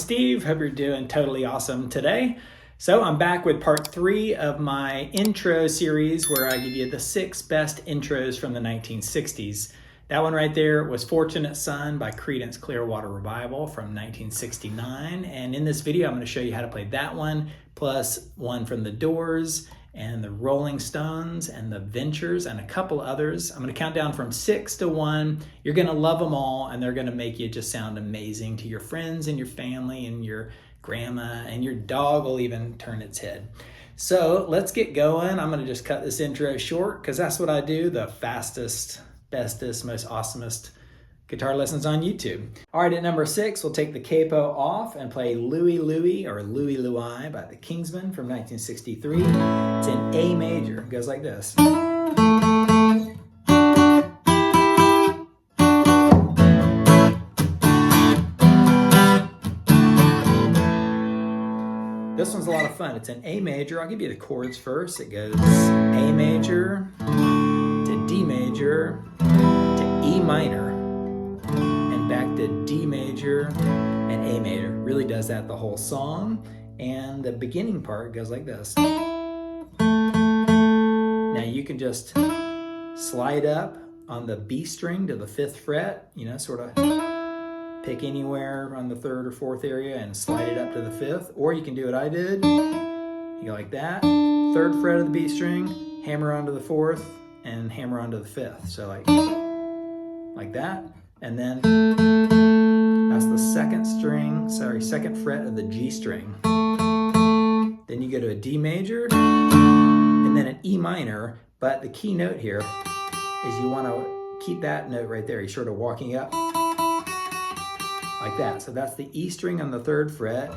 Steve. Hope you're doing totally awesome today. So I'm back with part 3 of my intro series where I give you the 6 best intros from the 1960s. That one right there was Fortunate Son by Creedence Clearwater Revival from 1969. And in this video, I'm going to show you how to play that one, plus one from the Doors and the Rolling Stones and the Ventures and a couple others. I'm going to count down from 6 to 1. You're going to love them all, and they're going to make you just sound amazing to your friends and your family and your grandma, and your dog will even turn its head. So let's get going. I'm going to just cut this intro short because that's what I do, the fastest, bestest, most awesomest guitar lessons on YouTube. All right, at number 6, we'll take the capo off and play Louie, Louie, or Louie, Louie by the Kingsmen from 1963. It's in A major. It goes like this. This one's a lot of fun. It's in A major. I'll give you the chords first. It goes A major to D major to E minor, back to D major and A major. Really does that the whole song. And the beginning part goes like this. Now you can just slide up on the B string to the 5th fret, you know, sort of pick anywhere on the 3rd or 4th area and slide it up to the 5th. Or you can do what I did. You go like that, 3rd fret of the B string, hammer onto the 4th, and hammer onto the 5th. So like that. And then that's the 2nd fret of the G string. Then you go to a D major and then an E minor, but the key note here is you want to keep that note right there. You're sort of walking up like that. So that's the E string on the 3rd fret.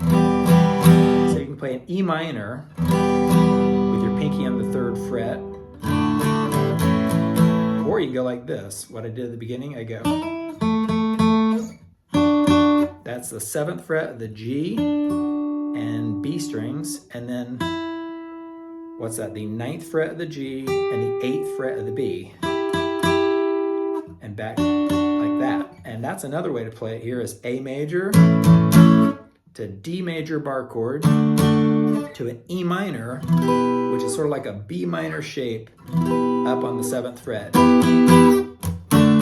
So you can play an E minor with your pinky on the 3rd fret. Or you go like this. What I did at the beginning, I go. That's the 7th fret of the G and B strings, and then what's that? The 9th fret of the G and the 8th fret of the B, and back like that. And that's another way to play it here is A major to D major bar chord to an E minor, which is sort of like a B minor shape up on the 7th fret,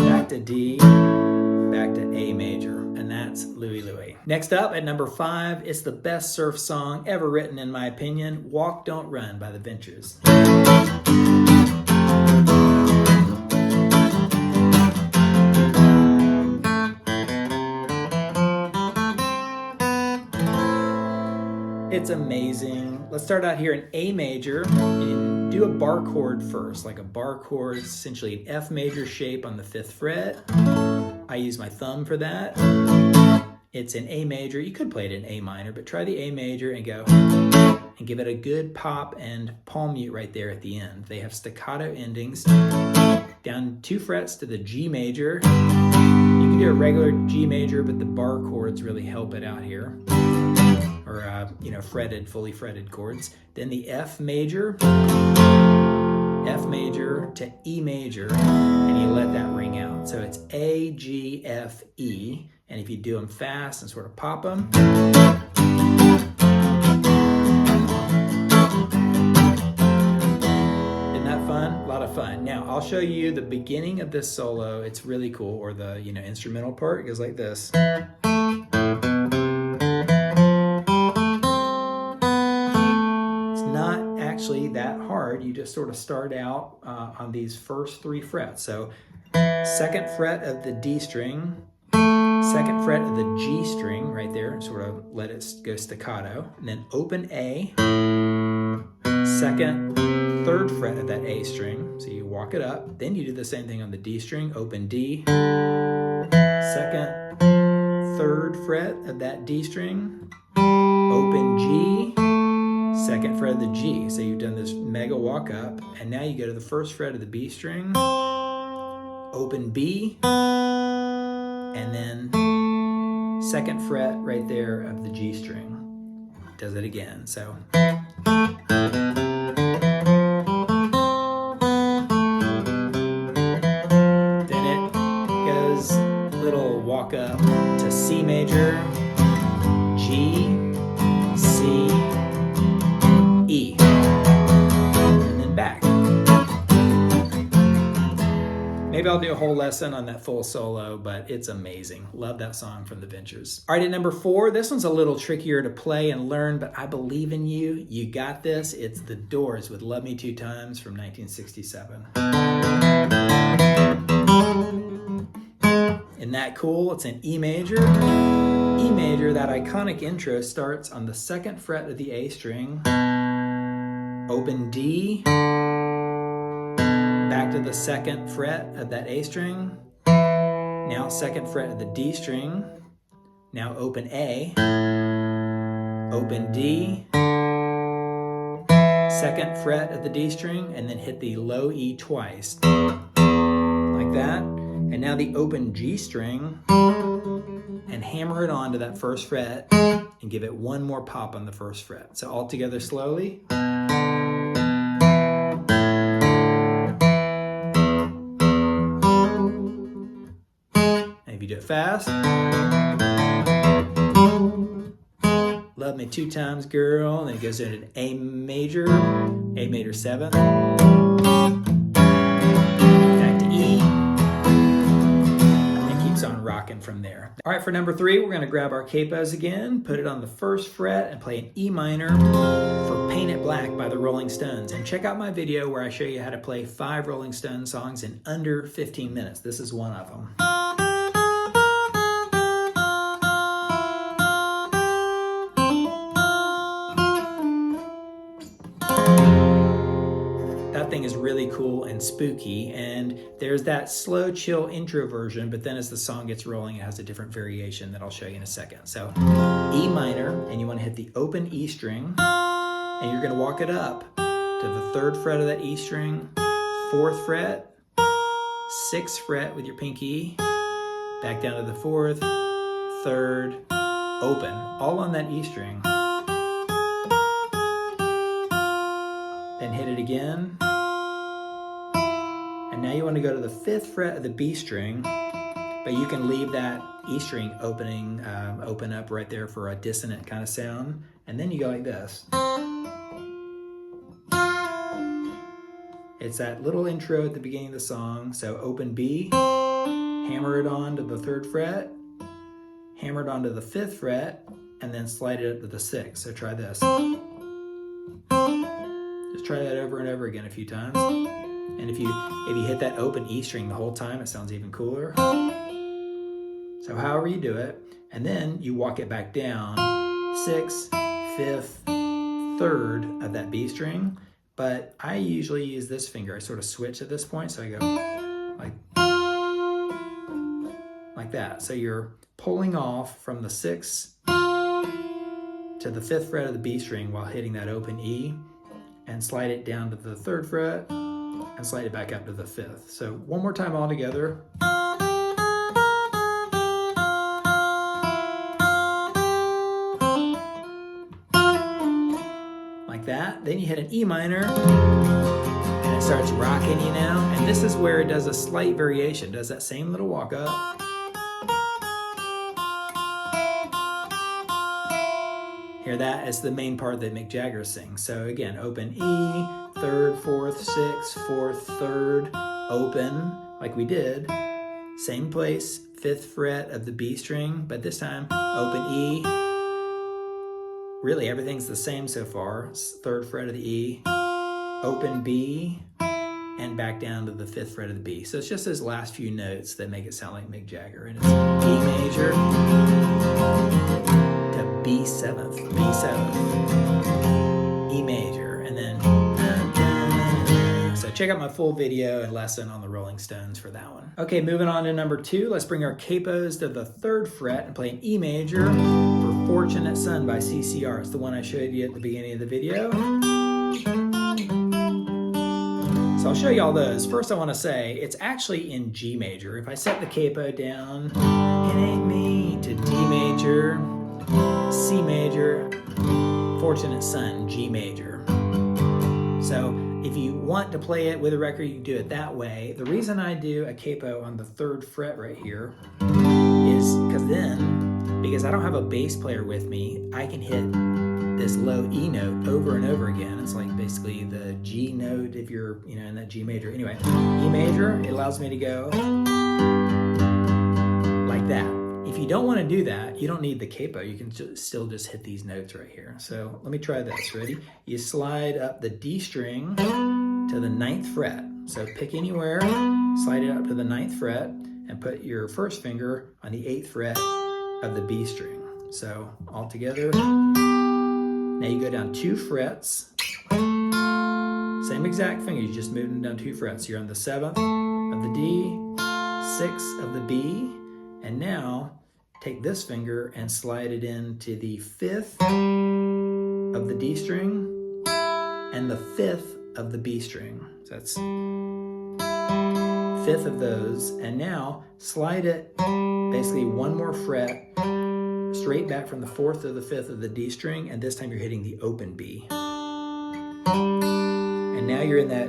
back to D, back to A major. And that's Louie, Louie. Next up at number 5, it's the best surf song ever written in my opinion, Walk Don't Run by the Ventures. It's amazing. Let's start out here in A major. And do a bar chord first, like a bar chord, essentially an F major shape on the 5th fret. I use my thumb for that. It's in A major. You could play it in A minor, but try the A major and go and give it a good pop and palm mute right there at the end. They have staccato endings. Down 2 frets to the G major. You can do a regular G major, but the bar chords really help it out here. Or, fully fretted chords. Then the F major to E major, and you let that ring out. So it's A, G, F, E, and if you do them fast and sort of pop them, isn't that fun? A lot of fun. Now I'll show you the beginning of this solo. It's really cool, or the instrumental part. It goes like this. That hard. You just sort of start out on these first 3 frets. So 2nd fret of the D string, 2nd fret of the G string right there, sort of let it go staccato, and then open A, 2nd, 3rd fret of that A string, so you walk it up. Then you do the same thing on the D string, open D, 2nd, 3rd fret of that D string, open G, 2nd fret of the G. So you've done this mega walk up, and now you go to the 1st fret of the B string, open B, and then 2nd fret right there of the G string. Does it again. So then it goes little walk up to C major, G, Maybe I'll do a whole lesson on that full solo, but it's amazing. Love that song from the Ventures. All right, at number 4, this one's a little trickier to play and learn, but I believe in you. You got this. It's The Doors with Love Me Two Times from 1967. Isn't that cool? It's in E major. E major, that iconic intro starts on the 2nd fret of the A string, open D, back to the 2nd fret of that A string, now 2nd fret of the D string, now open A, open D, 2nd fret of the D string, and then hit the low E twice, like that, and now the open G string, and hammer it on to that 1st fret, and give it one more pop on the 1st fret. So all together slowly. If you do it fast. Love Me Two Times, Girl. And then it goes into A major 7th. Back to E. And it keeps on rocking from there. All right, for number 3, we're going to grab our capos again, put it on the 1st fret, and play an E minor for Paint It Black by the Rolling Stones. And check out my video where I show you how to play 5 Rolling Stones songs in under 15 minutes. This is one of them. Thing is really cool and spooky, and there's that slow chill intro version, but then as the song gets rolling it has a different variation that I'll show you in a second. So E minor, and you want to hit the open E string, and you're going to walk it up to the 3rd fret of that E string, 4th fret, 6th fret with your pinky, back down to the 4th, 3rd, open, all on that E string. Then hit it again. Now you want to go to the 5th fret of the B string, but you can leave that E string open up right there for a dissonant kind of sound. And then you go like this. It's that little intro at the beginning of the song. So open B, hammer it on to the 3rd fret, hammer it onto the 5th fret, and then slide it up to the 6th. So try this. Just try that over and over again a few times. And if you hit that open E string the whole time, it sounds even cooler. So however you do it, and then you walk it back down, 6th, 5th, 3rd of that B string. But I usually use this finger. I sort of switch at this point, so I go like that. So you're pulling off from the 6th to the 5th fret of the B string while hitting that open E, and slide it down to the 3rd fret, and slide it back up to the 5th. So one more time all together. Like that. Then you hit an E minor, and it starts rocking you now. And this is where it does a slight variation. Does that same little walk up. Hear that? It's the main part that Mick Jagger sings. So again, open E, 3rd, 4th, 6th, 4th, 3rd, open, like we did. Same place, 5th fret of the B string, but this time, open E. Really, everything's the same so far. 3rd fret of the E, open B, and back down to the 5th fret of the B. So it's just those last few notes that make it sound like Mick Jagger. And it's E major to B7th, E major, and then so check out my full video and lesson on the Rolling Stones for that one. Okay, moving on to number 2, let's bring our capos to the 3rd fret and play an E major for Fortunate Son by CCR. It's the one I showed you at the beginning of the video. So I'll show you all those. First I want to say it's actually in G major. If I set the capo down, it ain't me, to D major, C major, Fortunate Son, G major. So if you want to play it with a record, you can do it that way. The reason I do a capo on the 3rd fret right here is because I don't have a bass player with me, I can hit this low E note over and over again. It's like basically the G note if you're, in that G major. Anyway, E major, it allows me to go like that. If you don't want to do that, you don't need the capo. You can still just hit these notes right here. So let me try this. Ready? You slide up the D string to the 9th fret. So pick anywhere, slide it up to the 9th fret, and put your first finger on the 8th fret of the B string. So all together. Now you go down 2 frets. Same exact finger, you just moved them down 2 frets. You're on the 7th of the D, 6th of the B, and now take this finger and slide it into the 5th of the D string and the 5th of the B string. So that's 5th of those. And now slide it basically 1 more fret straight back from the 4th to the 5th of the D string, and this time you're hitting the open B. And now you're in that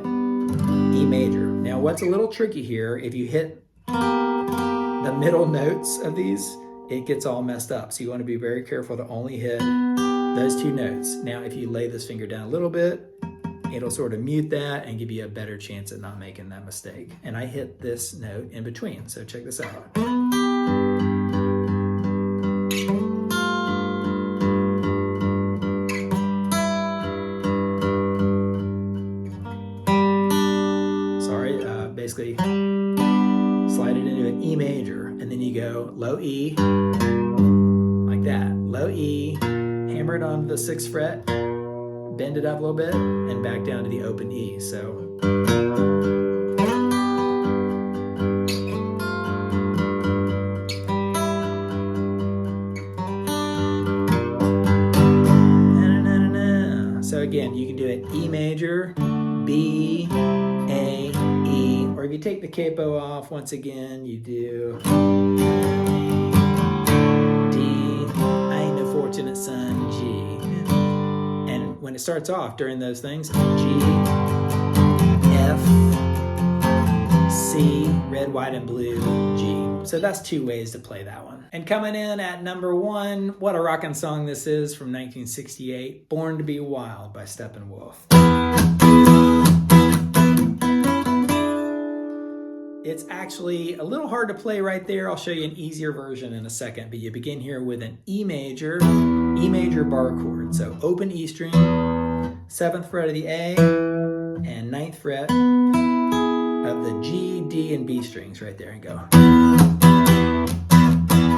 E major. Now what's a little tricky here, if you hit the middle notes of these, it gets all messed up. So you want to be very careful to only hit those 2 notes. Now if you lay this finger down a little bit, it'll sort of mute that and give you a better chance at not making that mistake. And I hit this note in between, so check this out. Basically slide it into an E major, and then you go low E, like that. Low E, hammer it onto the 6th fret, bend it up a little bit, and back down to the open E. So. So again, you can do it E major, B, A, E, or if you take the capo off, once again, you do D, I ain't no fortunate son, G. And when it starts off during those things, G, F, C, red, white, and blue, G. So that's 2 ways to play that one. And coming in at number 1, what a rockin' song this is from 1968, Born to Be Wild by Steppenwolf. It's actually a little hard to play right there. I'll show you an easier version in a second, but you begin here with an E major bar chord. So open E string, 7th fret of the A, and 9th fret of the G, D, and B strings right there, and go.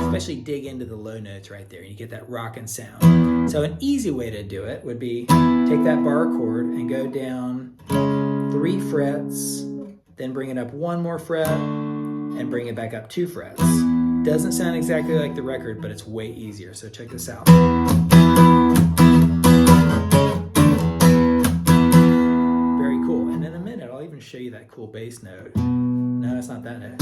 Especially dig into the low notes right there, and you get that rockin' sound. So an easy way to do it would be take that bar chord and go down 3 frets, then bring it up 1 more fret, and bring it back up 2 frets. Doesn't sound exactly like the record, but it's way easier, so check this out. Very cool, and in a minute, I'll even show you that cool bass note. No, it's not that note.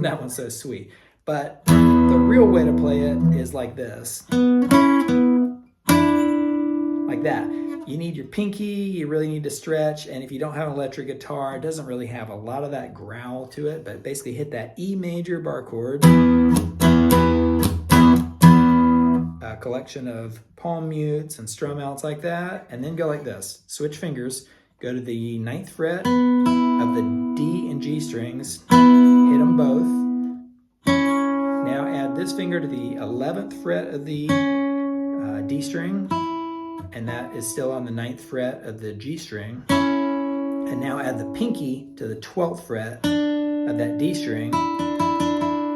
That one's so sweet. But the real way to play it is like this. Like that. You need your pinky, you really need to stretch, and if you don't have an electric guitar, it doesn't really have a lot of that growl to it, but basically hit that E major bar chord, a collection of palm mutes and strum outs like that, and then go like this. Switch fingers, go to the 9th fret of the D and G strings, hit them both. Now add this finger to the 11th fret of the D string, and that is still on the 9th fret of the G string. And now add the pinky to the 12th fret of that D string,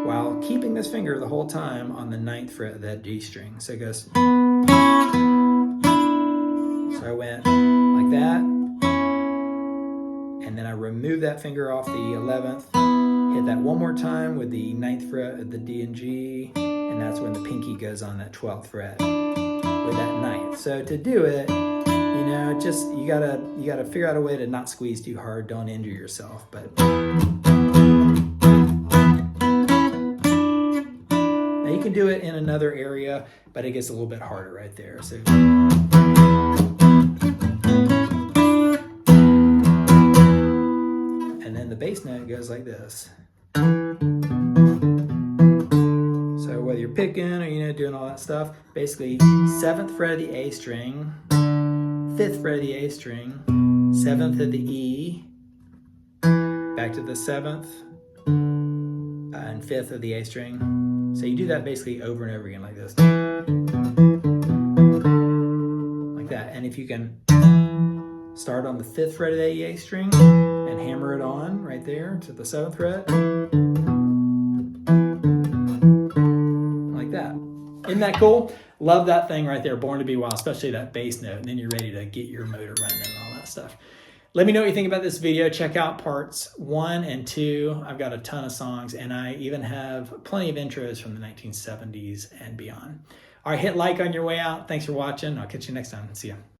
while keeping this finger the whole time on the 9th fret of that D string. So it goes. So I went like that, and then I remove that finger off the 11th, hit that 1 more time with the 9th fret of the D and G, and that's when the pinky goes on that 12th fret with that 9th. So to do it, just you gotta figure out a way to not squeeze too hard, don't injure yourself. But now you can do it in another area, but it gets a little bit harder right there. So and then the bass note goes like this. So whether you're you're picking or, you know, doing all that stuff. Basically, 7th fret of the A string, 5th fret of the A string, 7th of the E, back to the 7th, and 5th of the A string. So you do that basically over and over again like this. Like that. And if you can start on the 5th fret of the A string and hammer it on right there to the 7th fret. Like that. Isn't that cool? Love that thing right there, Born to Be Wild, especially that bass note. And then you're ready to get your motor running and all that stuff. Let me know what you think about this video. Check out parts 1 and 2. I've got a ton of songs, and I even have plenty of intros from the 1970s and beyond. All right, hit like on your way out. Thanks for watching. I'll catch you next time. See ya.